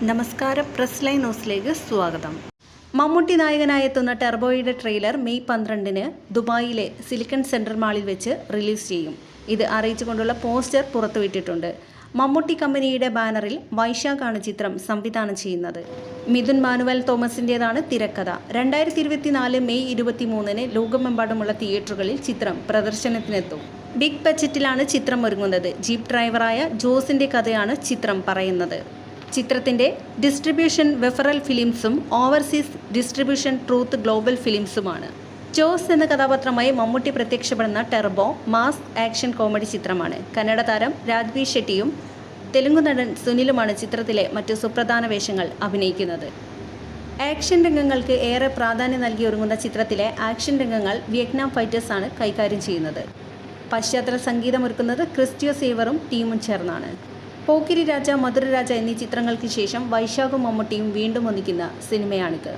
നമസ്കാരം, press line ന്യൂസിലേക്ക് സ്വാഗതം. മമ്മൂട്ടി നായകനായെത്തുന്ന ടെർബോയുടെ ട്രെയിലർ മെയ് 12-ന് ദുബായിലെ സിലിക്കൺ സെൻട്രൽ മാളിൽ വെച്ച് റിലീസ് ചെയ്യും. ഇത് അറിയിച്ചുകൊണ്ടുള്ള പോസ്റ്റർ പുറത്തുവിട്ടിട്ടുണ്ട്. മമ്മൂട്ടി കമ്പനിയുടെ ബാനറിൽ വൈശാഖാണ് ചിത്രം സംവിധാനം ചെയ്യുന്നത്. മിഥുൻ മാനുവൽ തോമസിൻ്റേതാണ് തിരക്കഥ. 2024 മെയ് 23-ന് ലോകമെമ്പാടുമുള്ള തിയേറ്ററുകളിൽ ചിത്രം പ്രദർശനത്തിനെത്തും. ബിഗ് ബഡ്ജറ്റിലാണ് ചിത്രം ഒരുങ്ങുന്നത്. ജീപ്പ് ഡ്രൈവറായ ജോസിൻ്റെ കഥയാണ് ചിത്രം പറയുന്നത്. ചിത്രത്തിൻ്റെ ഡിസ്ട്രിബ്യൂഷൻ വെഫറൽ ഫിലിംസും ഓവർസീസ് ഡിസ്ട്രിബ്യൂഷൻ ട്രൂത്ത് ഗ്ലോബൽ ഫിലിംസുമാണ്. ജോസ് എന്ന കഥാപാത്രമായി മമ്മൂട്ടി പ്രത്യക്ഷപ്പെടുന്ന ടെർബോ മാസ് ആക്ഷൻ കോമഡി ചിത്രമാണ്. കന്നഡ താരം രാജ്വി ഷെട്ടിയും തെലുങ്ക് നടൻ സുനിലുമാണ് ചിത്രത്തിലെ മറ്റു സുപ്രധാന വേഷങ്ങൾ അഭിനയിക്കുന്നത്. ആക്ഷൻ രംഗങ്ങൾക്ക് ഏറെ പ്രാധാന്യം നൽകി ഒരുങ്ങുന്ന ചിത്രത്തിലെ ആക്ഷൻ രംഗങ്ങൾ വിയറ്റ്നാം ഫൈറ്റേഴ്സാണ് കൈകാര്യം ചെയ്യുന്നത്. പശ്ചാത്തല സംഗീതമൊരുക്കുന്നത് ക്രിസ്റ്റ്യോ സേവറും ടീമും ചേർന്നാണ്. പോക്കിരി രാജ, മധുരരാജ എന്നീ ചിത്രങ്ങൾക്ക് ശേഷം വൈശാഖും മമ്മൂട്ടിയും വീണ്ടും ഒന്നിക്കുന്ന സിനിമയാണിത്.